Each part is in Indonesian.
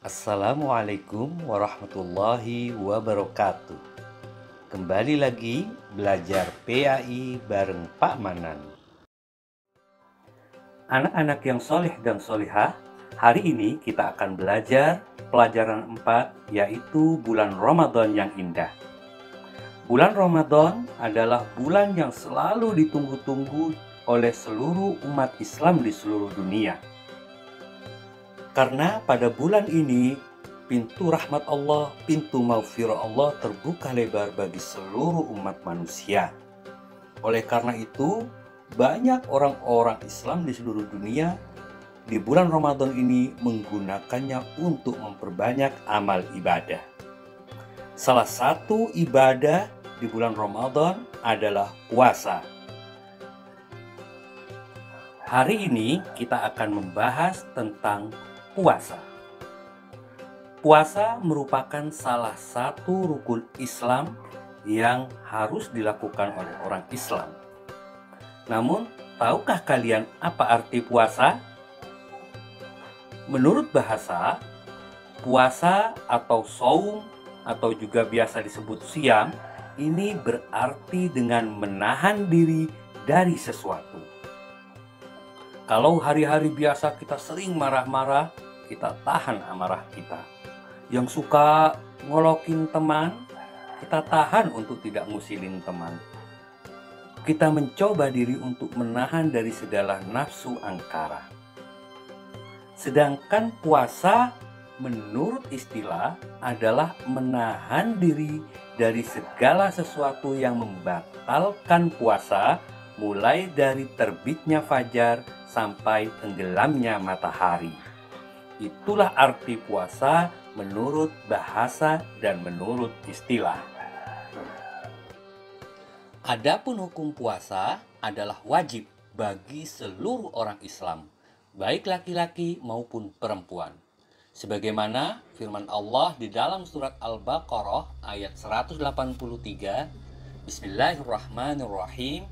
Assalamualaikum warahmatullahi wabarakatuh. Kembali lagi belajar PAI bareng Pak Manan. Anak-anak yang soleh dan solihah, hari ini kita akan belajar pelajaran 4, yaitu bulan Ramadan yang indah. Bulan Ramadan adalah bulan yang selalu ditunggu-tunggu oleh seluruh umat Islam di seluruh dunia. Karena pada bulan ini, pintu rahmat Allah, pintu maghfirah Allah terbuka lebar bagi seluruh umat manusia. Oleh karena itu, banyak orang-orang Islam di seluruh dunia di bulan Ramadan ini menggunakannya untuk memperbanyak amal ibadah. Salah satu ibadah di bulan Ramadan adalah puasa. Hari ini kita akan membahas tentang puasa. Puasa merupakan salah satu rukun Islam yang harus dilakukan oleh orang Islam. Namun, tahukah kalian apa arti puasa? Menurut bahasa, puasa atau saum atau juga biasa disebut siam, ini berarti dengan menahan diri dari sesuatu. Kalau hari-hari biasa kita sering marah-marah, kita tahan amarah kita. Yang suka ngolokin teman, kita tahan untuk tidak ngusilin teman. Kita mencoba diri untuk menahan dari segala nafsu angkara. Sedangkan puasa menurut istilah adalah menahan diri dari segala sesuatu yang membatalkan puasa, mulai dari terbitnya fajar sampai tenggelamnya matahari. Itulah arti puasa menurut bahasa dan menurut istilah. Adapun hukum puasa adalah wajib bagi seluruh orang Islam, baik laki-laki maupun perempuan. Sebagaimana firman Allah di dalam surat Al-Baqarah ayat 183, Bismillahirrahmanirrahim.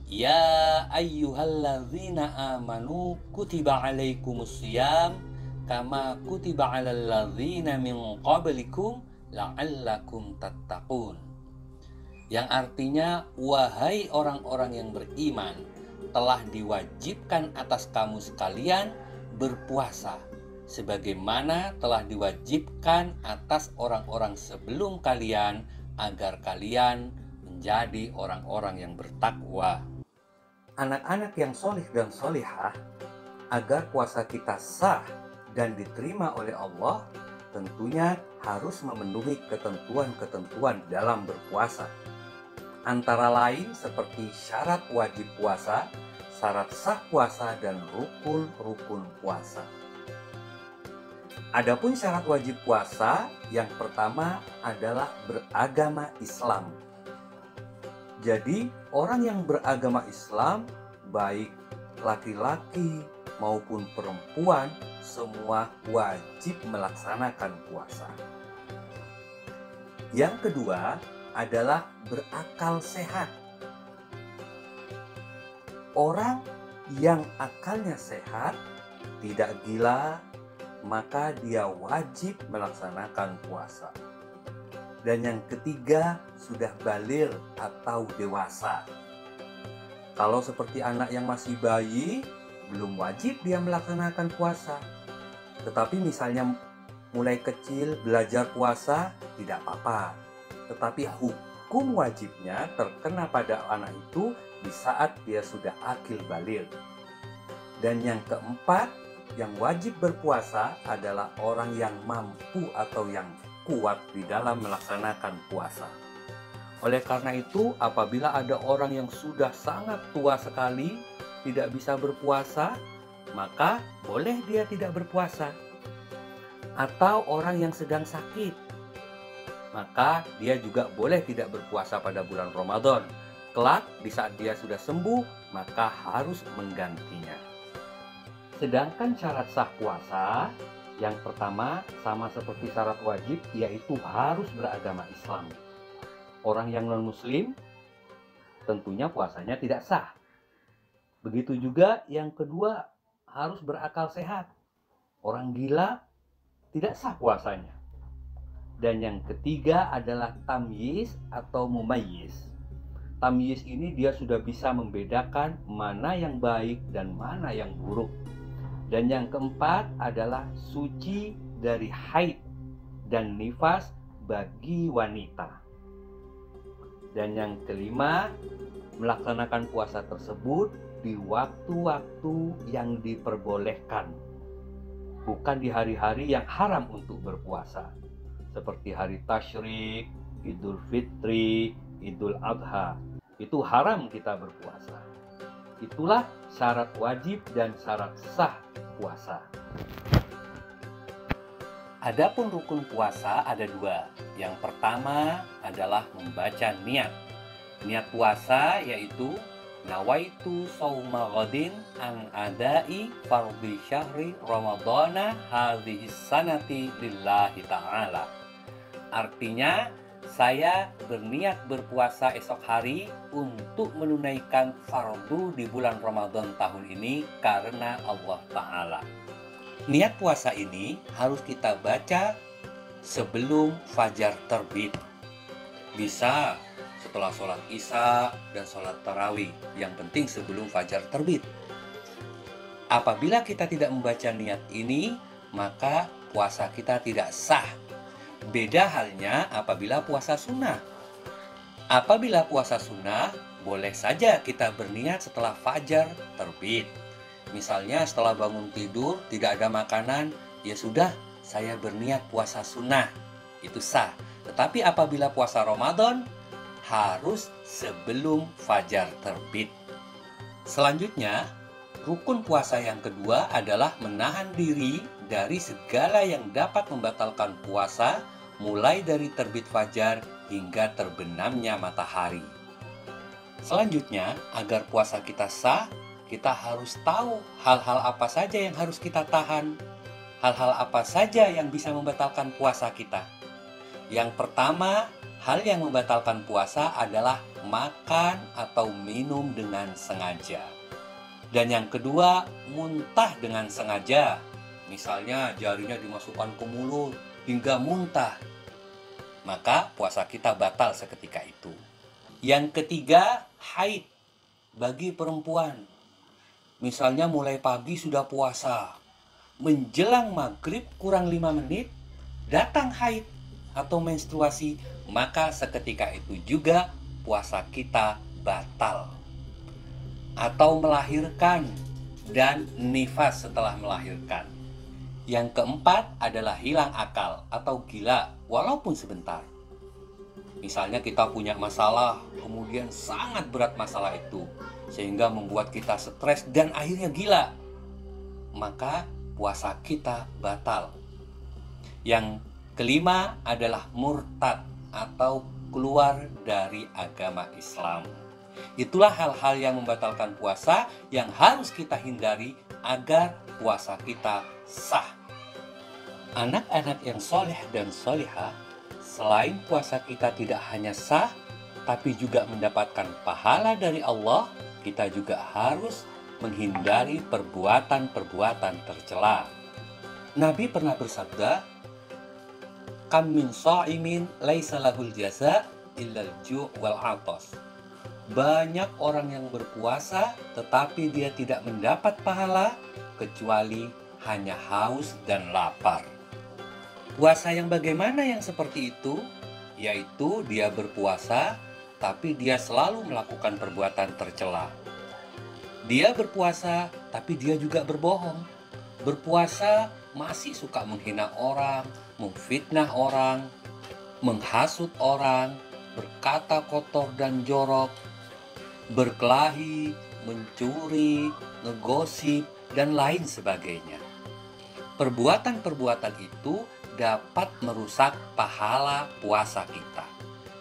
Ya ayyuhalladzina amanu kutiba alaikumusiyam kama kutiba alal ladzina min qablikum la'allakum tattaqun. Yang artinya, wahai orang-orang yang beriman, telah diwajibkan atas kamu sekalian berpuasa sebagaimana telah diwajibkan atas orang-orang sebelum kalian agar kalian menjadi orang-orang yang bertakwa. Anak-anak yang solih dan solihah, agar puasa kita sah dan diterima oleh Allah, tentunya harus memenuhi ketentuan-ketentuan dalam berpuasa. Antara lain seperti syarat wajib puasa, syarat sah puasa, dan rukun-rukun puasa. Adapun syarat wajib puasa, yang pertama adalah beragama Islam. Jadi, orang yang beragama Islam, baik laki-laki maupun perempuan, semua wajib melaksanakan puasa. Yang kedua adalah berakal sehat. Orang yang akalnya sehat, tidak gila, maka dia wajib melaksanakan puasa. Dan yang ketiga, sudah baligh atau dewasa. Kalau seperti anak yang masih bayi, belum wajib dia melaksanakan puasa. Tetapi misalnya mulai kecil belajar puasa, tidak apa-apa. Tetapi hukum wajibnya terkena pada anak itu di saat dia sudah akil baligh. Dan yang keempat, yang wajib berpuasa adalah orang yang mampu atau yang kuat di dalam melaksanakan puasa. Oleh karena itu, apabila ada orang yang sudah sangat tua sekali tidak bisa berpuasa, maka boleh dia tidak berpuasa. Atau orang yang sedang sakit, maka dia juga boleh tidak berpuasa pada bulan Ramadan. Kelak di saat dia sudah sembuh, maka harus menggantinya. Sedangkan syarat sah puasa, yang pertama sama seperti syarat wajib, yaitu harus beragama Islam. Orang yang non-muslim tentunya puasanya tidak sah. Begitu juga yang kedua, harus berakal sehat. Orang gila tidak sah puasanya. Dan yang ketiga adalah tamyiz atau mumayyiz. Tamyiz ini dia sudah bisa membedakan mana yang baik dan mana yang buruk. Dan yang keempat adalah suci dari haid dan nifas bagi wanita. Dan yang kelima, melaksanakan puasa tersebut di waktu-waktu yang diperbolehkan, bukan di hari-hari yang haram untuk berpuasa, seperti hari tasyrik, Idul Fitri, Idul Adha. Itu haram kita berpuasa. Itulah syarat wajib dan syarat sah puasa. Adapun rukun puasa ada dua. Yang pertama adalah membaca niat. Niat puasa yaitu nawaitu sauma ghadin an adai fardhi syahri ramadhana hadhihi sanati lillahi ta'ala. Artinya, saya berniat berpuasa esok hari untuk menunaikan fardu di bulan Ramadan tahun ini karena Allah Ta'ala. Niat puasa ini harus kita baca sebelum fajar terbit. Bisa setelah sholat isya dan sholat tarawih, yang penting sebelum fajar terbit. Apabila kita tidak membaca niat ini, maka puasa kita tidak sah. Beda halnya apabila puasa sunnah. Apabila puasa sunnah, boleh saja kita berniat setelah fajar terbit. Misalnya setelah bangun tidur, tidak ada makanan, ya sudah, saya berniat puasa sunnah. Itu sah. Tetapi apabila puasa Ramadan, harus sebelum fajar terbit. Selanjutnya, rukun puasa yang kedua adalah menahan diri dari segala yang dapat membatalkan puasa, mulai dari terbit fajar hingga terbenamnya matahari. Selanjutnya, agar puasa kita sah, kita harus tahu hal-hal apa saja yang harus kita tahan, hal-hal apa saja yang bisa membatalkan puasa kita. Yang pertama, hal yang membatalkan puasa adalah makan atau minum dengan sengaja. Dan yang kedua, muntah dengan sengaja. Misalnya jarinya dimasukkan ke mulut hingga muntah. Maka puasa kita batal seketika itu. Yang ketiga, haid bagi perempuan. Misalnya mulai pagi sudah puasa, menjelang maghrib kurang 5 menit, datang haid atau menstruasi, maka seketika itu juga puasa kita batal. Atau melahirkan dan nifas setelah melahirkan. Yang keempat adalah hilang akal atau gila walaupun sebentar. Misalnya kita punya masalah, kemudian sangat berat masalah itu, sehingga membuat kita stres dan akhirnya gila, maka puasa kita batal. Yang kelima adalah murtad atau keluar dari agama Islam. Itulah hal-hal yang membatalkan puasa yang harus kita hindari agar puasa kita sah. Anak-anak yang soleh dan solihah, selain puasa kita tidak hanya sah, tapi juga mendapatkan pahala dari Allah, kita juga harus menghindari perbuatan-perbuatan tercela. Nabi pernah bersabda, "Kam min sha'imin laisa lahul jaza illal ju' wal 'atas." Banyak orang yang berpuasa tetapi dia tidak mendapat pahala kecuali hanya haus dan lapar. Puasa yang bagaimana yang seperti itu? Yaitu dia berpuasa tapi dia selalu melakukan perbuatan tercela. Dia berpuasa tapi dia juga berbohong. Berpuasa masih suka menghina orang, memfitnah orang, menghasut orang, berkata kotor dan jorok, berkelahi, mencuri, ngegosip, dan lain sebagainya. Perbuatan-perbuatan itu dapat merusak pahala puasa kita.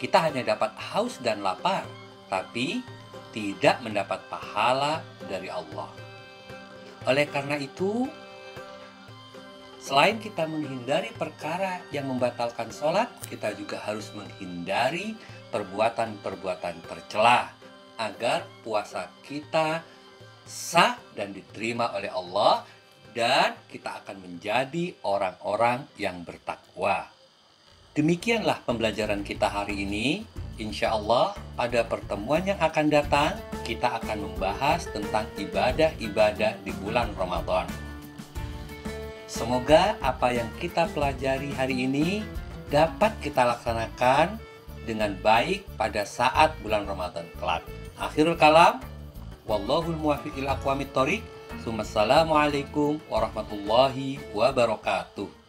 Kita hanya dapat haus dan lapar, tapi tidak mendapat pahala dari Allah. Oleh karena itu, selain kita menghindari perkara yang membatalkan sholat, kita juga harus menghindari perbuatan-perbuatan tercela agar puasa kita sah dan diterima oleh Allah dan kita akan menjadi orang-orang yang bertakwa. Demikianlah pembelajaran kita hari ini. Insya Allah pada pertemuan yang akan datang kita akan membahas tentang ibadah-ibadah di bulan Ramadan. Semoga apa yang kita pelajari hari ini dapat kita laksanakan dengan baik pada saat bulan Ramadan kelak. Akhirul kalam, wallahul muwaffiq ila aqwamit thoriq. Assalamualaikum warahmatullahi wabarakatuh.